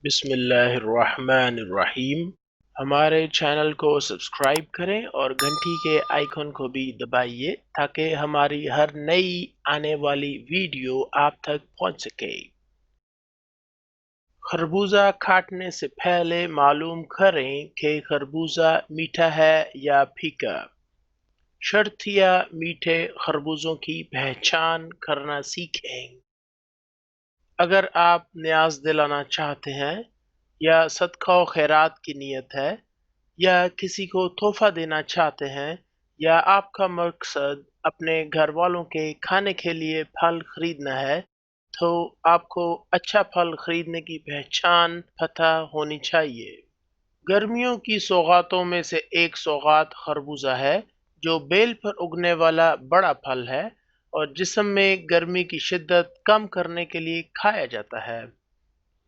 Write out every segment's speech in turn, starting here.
बिस्मिल्लाहिर्रहमानिर्रहीम। हमारे चैनल को सब्सक्राइब करें और घंटी के आइकन को भी दबाइए ताकि हमारी हर नई आने वाली वीडियो आप तक पहुंच सके। खरबूजा काटने से पहले मालूम करें कि खरबूजा मीठा है या फीका। शर्त या मीठे खरबूजों की पहचान करना सीखें। अगर आप न्याज दिलाना चाहते हैं या सदका व खैरात की नीयत है या किसी को तोहफा देना चाहते हैं या आपका मकसद अपने घर वालों के खाने के लिए फल खरीदना है, तो आपको अच्छा फल खरीदने की पहचान पता होनी चाहिए। गर्मियों की सौगातों में से एक सौगात खरबूजा है, जो बेल पर उगने वाला बड़ा फल है और जिस्म में गर्मी की शिद्दत कम करने के लिए खाया जाता है।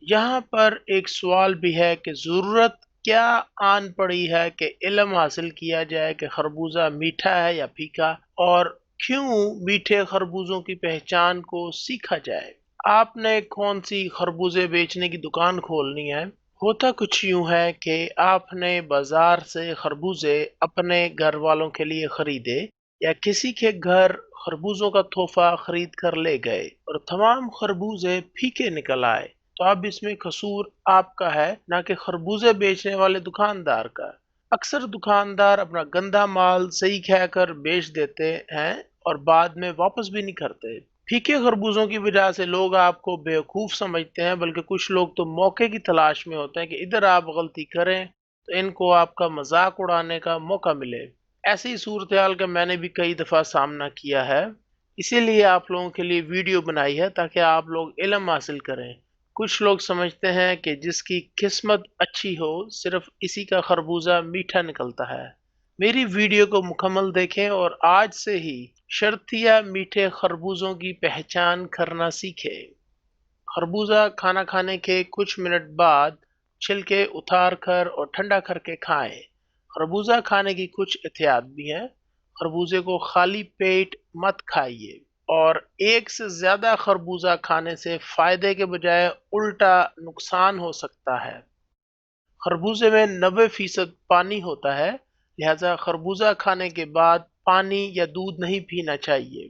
यहाँ पर एक सवाल भी है कि ज़रूरत क्या आन पड़ी है कि इल्म हासिल किया जाए कि खरबूजा मीठा है या फीका, और क्यों मीठे खरबूजों की पहचान को सीखा जाए। आपने कौन सी खरबूजे बेचने की दुकान खोलनी है? होता कुछ यूं है कि आपने बाजार से खरबूजे अपने घर वालों के लिए खरीदे या किसी के घर खरबूजों का तोहफा खरीद कर ले गए और तमाम खरबूजे फीके निकल आए, तो अब इसमें कसूर आपका है, ना कि खरबूजे बेचने वाले दुकानदार का। अक्सर दुकानदार अपना गंदा माल सही कहकर बेच देते हैं और बाद में वापस भी नहीं करते। फीके खरबूजों की वजह से लोग आपको बेवकूफ़ समझते हैं, बल्कि कुछ लोग तो मौके की तलाश में होते हैं कि इधर आप गलती करें तो इनको आपका मजाक उड़ाने का मौका मिले। ऐसी सूरत हाल का मैंने भी कई दफ़ा सामना किया है, इसीलिए आप लोगों के लिए वीडियो बनाई है ताकि आप लोग इल्म हासिल करें। कुछ लोग समझते हैं कि जिसकी किस्मत अच्छी हो सिर्फ इसी का खरबूजा मीठा निकलता है। मेरी वीडियो को मुकम्मल देखें और आज से ही शर्तिया मीठे खरबूजों की पहचान करना सीखें। खरबूजा खाना खाने के कुछ मिनट बाद छिलके उतार कर और ठंडा करके खाएं। खरबूजा खाने की कुछ एहतियात भी हैं। खरबूजे को खाली पेट मत खाइए और एक से ज्यादा खरबूजा खाने से फायदे के बजाय उल्टा नुकसान हो सकता है। खरबूजे में 90% पानी होता है, लिहाजा खरबूजा खाने के बाद पानी या दूध नहीं पीना चाहिए।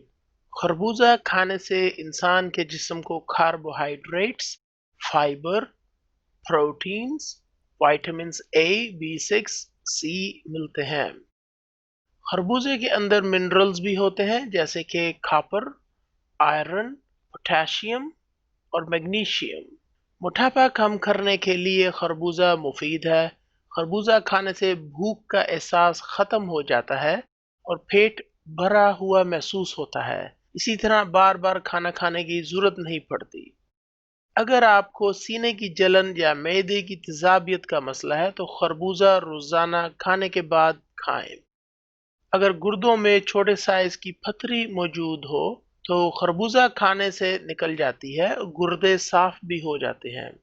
खरबूजा खाने से इंसान के जिस्म को कार्बोहाइड्रेट्स, फाइबर, प्रोटीन्स, विटामिन्स ए, बी6, सी मिलते हैं। खरबूजे के अंदर मिनरल्स भी होते हैं जैसे कि कॉपर, आयरन, पोटेशियम और मैग्नीशियम। मोटापा कम करने के लिए खरबूजा मुफीद है। खरबूजा खाने से भूख का एहसास खत्म हो जाता है और पेट भरा हुआ महसूस होता है। इसी तरह बार बार खाना खाने की जरूरत नहीं पड़ती। अगर आपको सीने की जलन या मैदे की तेजाबियत का मसला है तो खरबूजा रोजाना खाने के बाद खाएं। अगर गुर्दों में छोटे साइज की पथरी मौजूद हो तो खरबूजा खाने से निकल जाती है, गुर्दे साफ भी हो जाते हैं।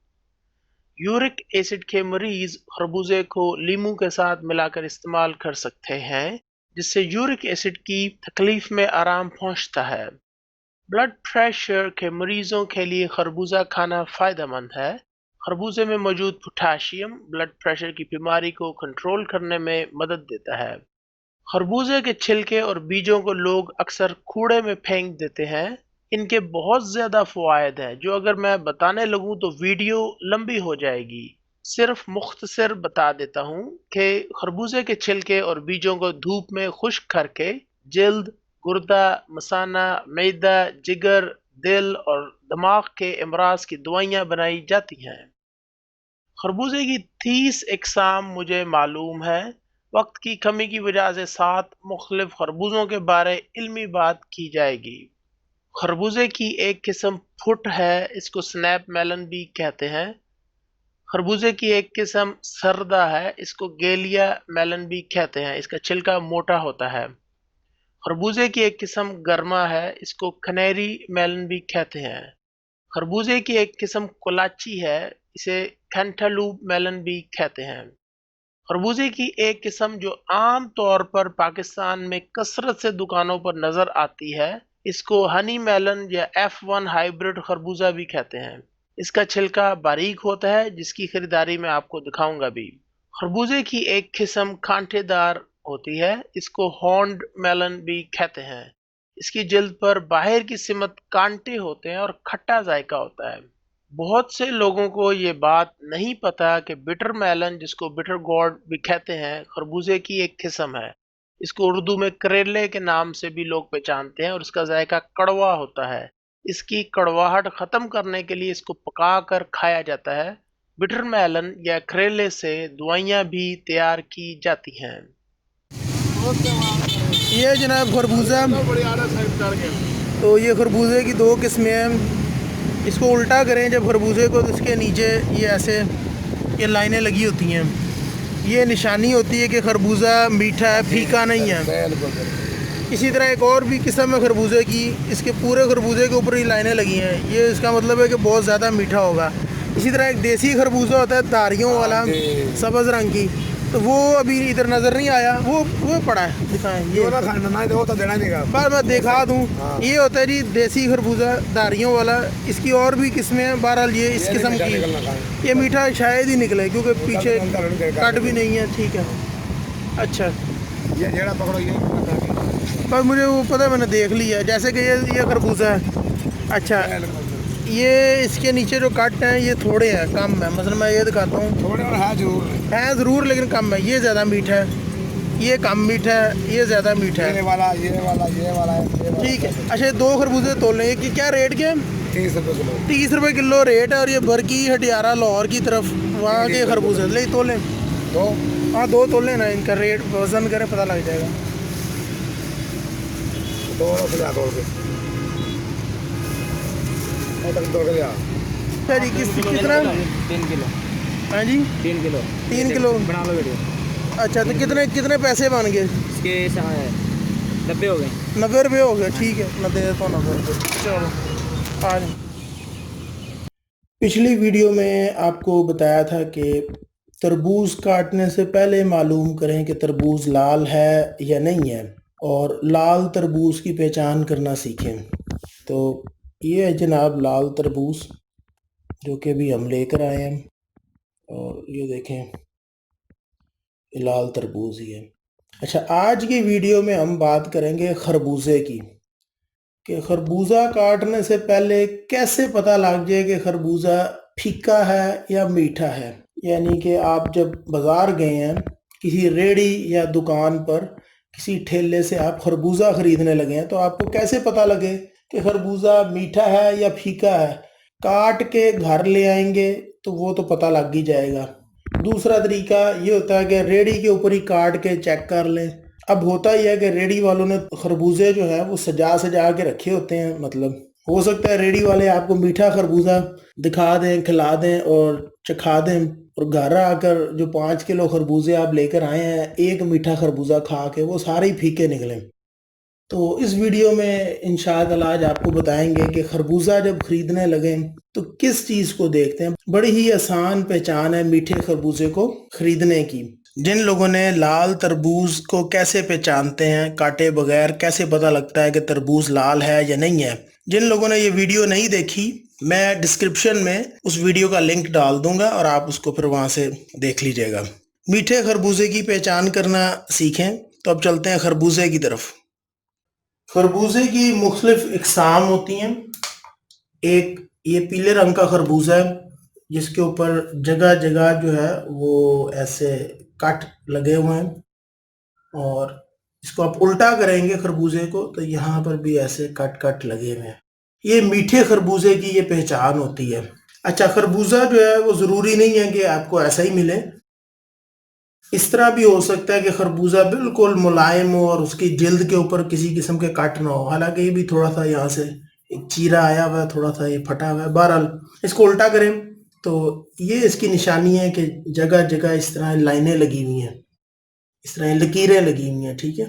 यूरिक एसिड के मरीज खरबूजे को लीमू के साथ मिलाकर इस्तेमाल कर सकते हैं, जिससे यूरिक एसिड की तकलीफ में आराम पहुंचता है। ब्लड प्रेशर के मरीजों के लिए खरबूजा खाना फायदेमंद है। खरबूजे में मौजूद पोटेशियम ब्लड प्रेशर की बीमारी को कंट्रोल करने में मदद देता है। खरबूजे के छिलके और बीजों को लोग अक्सर कूड़े में फेंक देते हैं। इनके बहुत ज्यादा फवायद हैं जो अगर मैं बताने लगूं तो वीडियो लंबी हो जाएगी। सिर्फ मुख्तसर बता देता हूं कि खरबूजे के छिलके और बीजों को धूप में खुश्क करके जल्द, गुर्दा, मसाना, मैदा, जिगर, दिल और दिमाग के अमराज की दवाइयां बनाई जाती हैं। खरबूजे की 30 इकसाम मुझे मालूम है। वक्त की कमी की वजह से 7 मुख्तलिफ खरबूजों के बारे इल्मी बात की जाएगी। खरबूजे की एक किस्म फुट है, इसको स्नैप मेलन भी कहते हैं। खरबूजे की एक किस्म सरदा है, इसको गेलिया मेलन भी कहते हैं, इसका छिलका मोटा होता है। खरबूजे की एक किस्म गर्मा है, इसको कनेरी मेलन भी कहते हैं। खरबूजे की एक किस्म कोलाची है, इसे कैंटालूप मेलन भी कहते हैं। खरबूजे की एक किस्म जो आम तौर पर पाकिस्तान में कसरत से दुकानों पर नजर आती है, इसको हनी मेलन या F1 हाइब्रिड खरबूजा भी कहते हैं। اس کا چھلکا باریک ہوتا ہے جس کی خریداری میں آپ کو دکھاؤں گا بھی۔ خربوزے کی ایک قسم کانٹے دار ہوتی ہے، اس کو ہارنڈ میلن بھی کہتے ہیں۔ اس کی جلد پر باہر کی سمت کانٹے ہوتے ہیں اور کھٹا ذائقہ ہوتا ہے۔ بہت سے لوگوں کو یہ بات نہیں پتا کہ بٹر میلن، جس کو بٹر گورڈ بھی کہتے ہیں، خربوزے کی ایک قسم ہے۔ اس کو اردو میں کریلے کے نام سے بھی لوگ پہچانتے ہیں اور اس کا ذائقہ کڑوا ہوتا ہے۔ اس کی کڑواہٹ ختم کرنے کے لیے اس کو پکا کر کھایا جاتا ہے۔ بٹر میلن یا کریلے سے دوائیاں بھی تیار کی جاتی ہیں۔ یہ جناب خربوزہ، تو یہ خربوزے کی دو قسمیں ہیں۔ اس کو الٹا کریں جب خربوزے کو، تو اس کے نیچے یہ ایسے یہ لائنیں لگی ہوتی ہیں، یہ نشانی ہوتی ہے کہ خربوزہ میٹھا ہے، پھیکا نہیں ہے۔ اسی طرح ایک اور بھی قسم ہے خربوزے کی، اس کے پورے خربوزے کے اوپر ہی لائنیں لگی ہیں، یہ اس کا مطلب ہے کہ بہت زیادہ میٹھا ہوگا۔ اسی طرح ایک دیسی خربوزہ ہوتا ہے دھاریوں والا، سبز رنگ کی، تو وہ ابھی ادھر نظر نہیں آیا، وہ پڑا ہے، دکھائیں یہ پر میں دکھا دوں۔ یہ ہوتا ہے جی دیسی خربوزہ دھاریوں والا، اس کی اور بھی قسمیں ہیں، بہرحال یہ اس قسم کی یہ میٹھا شاید ہی نکلے کیونکہ پیچھے کٹ بھی نہیں ہے۔ ٹھیک ہے، اچھا پر مجھے وہ پتہ ہے، میں نے دیکھ لیا جیسے کہ یہ خربوزہ ہے۔ اچھا، یہ اس کے نیچے جو کٹ ہیں یہ تھوڑے ہیں، کم ہے۔ مثلا میں یہ دکھاتا ہوں، ہے ضرور لیکن کم ہے۔ یہ زیادہ میٹھا ہے، یہ کم میٹھا ہے، یہ زیادہ میٹھا ہے۔ ٹھیک ہے، اچھا دو خربوزے تول لیں، کہ کیا ریٹ کے؟ 30 روپے کلو ریٹ ہے۔ اور یہ برکی ہٹیارہ لاہور کی طرف وہاں کے خربوزے لے تولیں، ہاں دو تولیں نا، ان کا ریٹ وزن کریں پتہ لگ جائے گا۔ اچھا جی، کتنا؟ 3 کلو۔ ہاں جی 3 کلو بنا لو ویڈیو۔ اچھا، تو کتنے پیسے بن گئے؟ اس کے 90 ہو گئے۔ 90 روپے ہو گئے، ٹھیک ہے، میں دے دیتا ہوں 90 روپے۔ چلو آ جائیں۔ پچھلی ویڈیو میں آپ کو بتایا تھا کہ تربوز کاٹنے سے پہلے معلوم کریں کہ تربوز لال ہے یا نہیں ہے، اور لال تربوز کی پہچان کرنا سیکھیں۔ تو یہ ہے جناب لال تربوز جو کہ بھی ہم لے کر آئے ہیں، اور یہ دیکھیں یہ لال تربوز ہی ہے۔ اچھا، آج کی ویڈیو میں ہم بات کریں گے خربوزے کی، کہ خربوزہ کاٹنے سے پہلے کیسے پتہ لگ جائے کہ خربوزہ پھیکا ہے یا میٹھا ہے۔ یعنی کہ آپ جب بازار گئے ہیں، کسی ریڑھی یا دکان پر کسی ٹھیلے سے آپ خربوزہ خریدنے لگے ہیں، تو آپ کو کیسے پتہ لگے کہ خربوزہ میٹھا ہے یا پھیکا ہے؟ کاٹ کے گھر لے آئیں گے تو وہ تو پتہ لگ ہی جائے گا۔ دوسرا طریقہ یہ ہوتا ہے کہ ریڑھی کے اوپر ہی کاٹ کے چیک کر لیں۔ اب ہوتا ہی ہے کہ ریڑھی والوں نے خربوزے جو ہے وہ سجا کے رکھے ہوتے ہیں، مطلب ہو سکتا ہے ریڑھی والے آپ کو میٹھا خربوزہ دکھا دیں، کھلا دیں اور چکھا دیں، اور گھر آ کر جو 5 کلو خربوزے آپ لے کر آئے ہیں، ایک میٹھا خربوزہ کھا کے وہ سارے ہی پھیکے نکلیں۔ تو اس ویڈیو میں انشاءاللہ آج آپ کو بتائیں گے کہ خربوزہ جب خریدنے لگیں تو کس چیز کو دیکھتے ہیں۔ بڑی ہی آسان پہچان ہے میٹھے خربوزے کو خریدنے کی۔ جن لوگوں نے لال تربوز کو کیسے پہچانتے ہیں کاٹے بغیر، کیسے پتہ لگتا ہے کہ تربوز لال ہے یا نہیں ہے، جن لوگوں نے یہ ویڈیو نہیں دیکھی، میں ڈسکرپشن میں اس ویڈیو کا لنک ڈال دوں گا اور آپ اس کو پھر وہاں سے دیکھ لیجئے گا۔ میٹھے خربوزے کی پہچان کرنا سیکھیں۔ تو اب چلتے ہیں خربوزے کی طرف۔ خربوزے کی مختلف اقسام ہوتی ہیں۔ ایک یہ پیلے رنگ کا خربوزہ ہے جس کے اوپر جگہ جگہ جو ہے وہ ایسے کٹ لگے ہوئے ہیں، اور اس کو آپ الٹا کریں گے خربوزے کو تو یہاں پر بھی ایسے کٹ لگے ہوئے ہیں۔ یہ میٹھے خربوزے کی یہ پہچان ہوتی ہے۔ اچھا، خربوزہ جو ہے وہ ضروری نہیں ہے کہ آپ کو ایسا ہی ملے، اس طرح بھی ہو سکتا ہے کہ خربوزہ بالکل ملائم ہو اور اس کی جلد کے اوپر کسی قسم کے کٹ نہ ہو، حالانکہ یہ بھی تھوڑا سا یہاں سے ایک چیرا آیا ہوا ہے، تھوڑا سا یہ پھٹا ہوا ہے۔ بہرحال اس کو الٹا کریں تو یہ اس کی نشانی ہے کہ جگہ جگہ اس طرح لائنیں لگی ہوئی ہیں، اس طرح لکیریں لگی ہوئی ہیں، ٹھیک ہے۔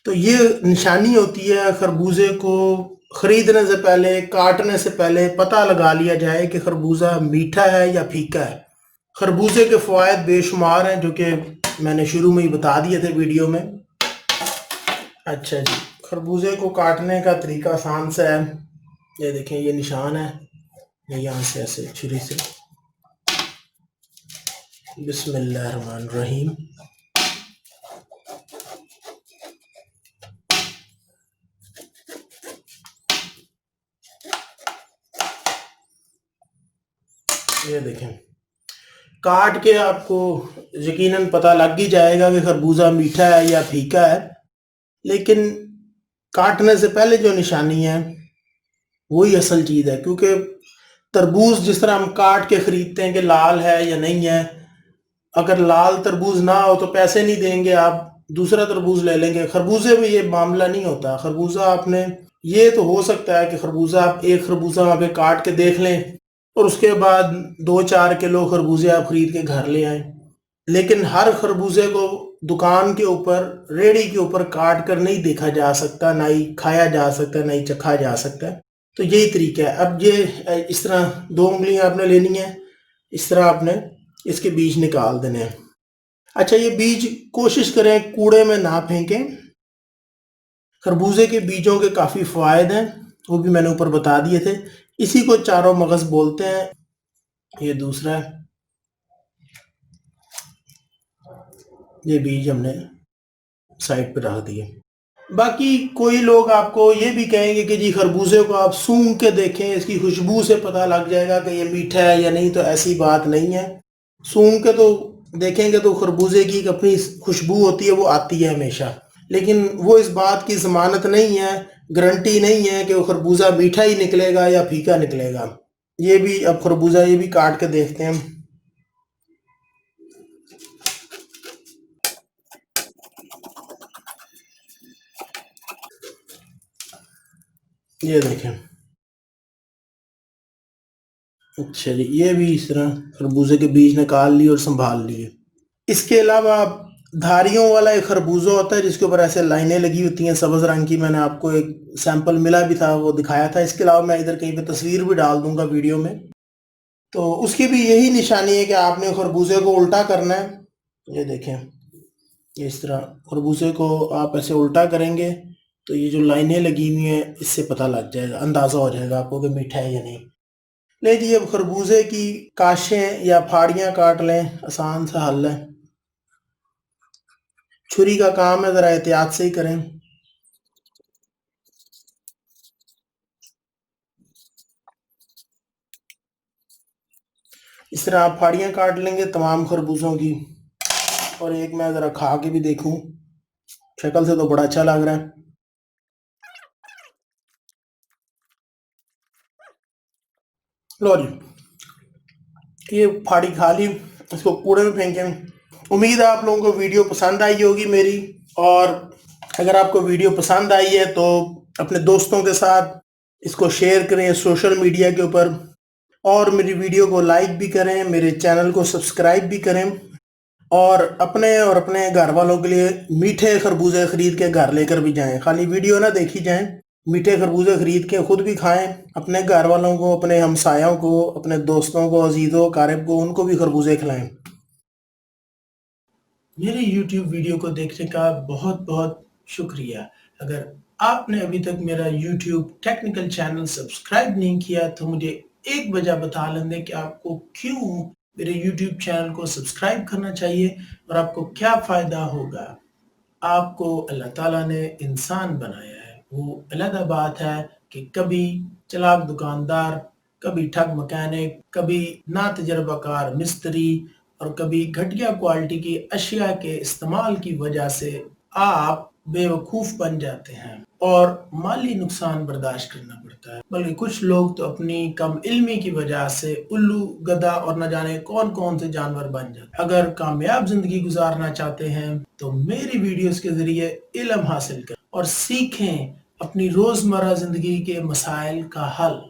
تو یہ نشانی ہوتی ہے خربوزے کو خریدنے سے پہلے، کاٹنے سے پہلے پتہ لگا لیا جائے کہ خربوزہ میٹھا ہے یا پھیکا ہے۔ خربوزے کے فوائد بے شمار ہیں جو کہ میں نے شروع میں ہی بتا دیے تھے ویڈیو میں۔ اچھا جی، خربوزے کو کاٹنے کا طریقہ آسان سا ہے۔ یہ دیکھیں، یہ نشان ہے، या यहाँ से ऐसे छुरी से। बिस्मिल्लाहिर्रहमानिर्रहीम। ये देखें, काट के आपको यकीनन पता लग ही जाएगा कि खरबूजा मीठा है या फीका है, लेकिन काटने से पहले जो निशानी है वही असल चीज़ है। क्योंकि तरबूज जिस तरह हम काट के ख़रीदते हैं कि लाल है या नहीं है, अगर लाल तरबूज ना हो तो पैसे नहीं देंगे, आप दूसरा तरबूज ले लेंगे। खरबूजे में ये मामला नहीं होता। खरबूजा आपने, ये तो हो सकता है कि खरबूजा आप एक खरबूजा वहाँ पे काट के देख लें और उसके बाद 2-4 किलो खरबूजे आप ख़रीद के घर ले आएँ, लेकिन हर खरबूजे को दुकान के ऊपर, रेड़ी के ऊपर काट कर नहीं देखा जा सकता, ना ही खाया जा सकता, ना ही चखा जा सकता। तो यही तरीका है। अब ये इस तरह 2 उंगलियां आपने लेनी है, इस तरह आपने इसके बीज निकाल देने हैं। अच्छा, ये बीज कोशिश करें कूड़े में ना फेंकें। खरबूजे के बीजों के काफ़ी फ़ायदे हैं, वो भी मैंने ऊपर बता दिए थे। इसी को चारों मगज़ बोलते हैं। ये दूसरा है, ये बीज हमने साइड पे रख दिए। बाकी कोई लोग आपको ये भी कहेंगे कि जी खरबूजे को आप सूंघ के देखें, इसकी खुशबू से पता लग जाएगा कि ये मीठा है या नहीं। तो ऐसी बात नहीं है। सूंघ के तो देखेंगे तो खरबूजे की एक अपनी खुशबू होती है, वो आती है हमेशा, लेकिन वो इस बात की ज़मानत नहीं है, गारंटी नहीं है कि वो खरबूजा मीठा ही निकलेगा या फीका निकलेगा। ये भी अब खरबूजा ये भी काट के देखते हैं। ये देखें, अच्छा जी, ये भी इस तरह खरबूजे के बीज निकाल लिए और संभाल लिए। इसके अलावा धारियों वाला एक खरबूजा होता है जिसके ऊपर ऐसे लाइनें लगी होती हैं सब्ज़ रंग की। मैंने आपको एक सैंपल मिला भी था, वो दिखाया था। इसके अलावा मैं इधर कहीं पे तस्वीर भी डाल दूंगा वीडियो में। तो उसकी भी यही निशानी है कि आपने खरबूजे को उल्टा करना है। ये देखें, इस तरह खरबूजे को आप ऐसे उल्टा करेंगे तो ये जो लाइनें लगी हुई हैं, इससे पता लग जाएगा, अंदाज़ा हो जाएगा आपको कि मीठा है या नहीं। ले जी, अब खरबूजे की काशें या फाड़ियाँ काट लें, आसान सा हल है। छुरी का काम है, ज़रा एहतियात से ही करें। इस तरह आप फाड़ियाँ काट लेंगे तमाम खरबूजों की। और एक मैं ज़रा खा के भी देखूं, शक्ल से तो बड़ा अच्छा लग रहा है। लो जी, ये फाड़ी खा ली, इसको कूड़े में फेंकें। उम्मीद है आप लोगों को वीडियो पसंद आई होगी मेरी, और अगर आपको वीडियो पसंद आई है तो अपने दोस्तों के साथ इसको शेयर करें सोशल मीडिया के ऊपर, और मेरी वीडियो को लाइक भी करें, मेरे चैनल को सब्सक्राइब भी करें, और अपने घर वालों के लिए मीठे खरबूजे खरीद के घर लेकर भी जाएं। खाली वीडियो ना देखी जाए, मीठे खरबूजे खरीद के खुद भी खाएं, अपने घर वालों को, अपने हमसायों को, अपने दोस्तों को, अजीज़ों कारब को, उनको भी खरबूजे खिलाएं। मेरे YouTube वीडियो को देखने का बहुत बहुत शुक्रिया। अगर आपने अभी तक मेरा YouTube टेक्निकल चैनल सब्सक्राइब नहीं किया तो मुझे एक वजह बता लें कि आपको क्यों मेरे YouTube चैनल को सब्सक्राइब करना चाहिए और आपको क्या फ़ायदा होगा। आपको अल्लाह ताला ने इंसान बनाया है, वो अलग बात है कि कभी चालाक दुकानदार, कभी ठग मैकेनिक, कभी ना तजर्बाकार मिस्त्री, और कभी घटिया क्वालिटी की अशिया के इस्तेमाल की वजह से आप बेवकूफ़ बन जाते हैं और माली नुकसान बर्दाश्त करना पड़ता है। बल्कि कुछ लोग तो अपनी कम इल्मी की वजह से उल्लू, गधा और न जाने कौन कौन से जानवर बन जाते हैं। अगर कामयाब जिंदगी गुजारना चाहते हैं तो मेरी वीडियोस के जरिए इल्म हासिल करें और सीखें अपनी रोजमर्रा जिंदगी के मसाइल का हल।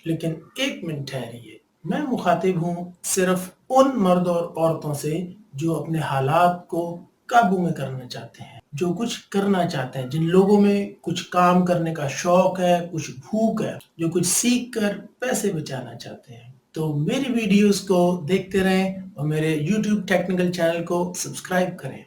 लेकिन एक मिनट ठहरिए, मैं मुखातिब हूँ सिर्फ उन मर्द और औरतों से जो अपने हालात को काबू में करना चाहते हैं, जो कुछ करना चाहते हैं, जिन लोगों में कुछ काम करने का शौक है, कुछ भूख है, जो कुछ सीख कर पैसे बचाना चाहते हैं। तो मेरी वीडियोस को देखते रहें और मेरे YouTube टेक्निकल चैनल को सब्सक्राइब करें।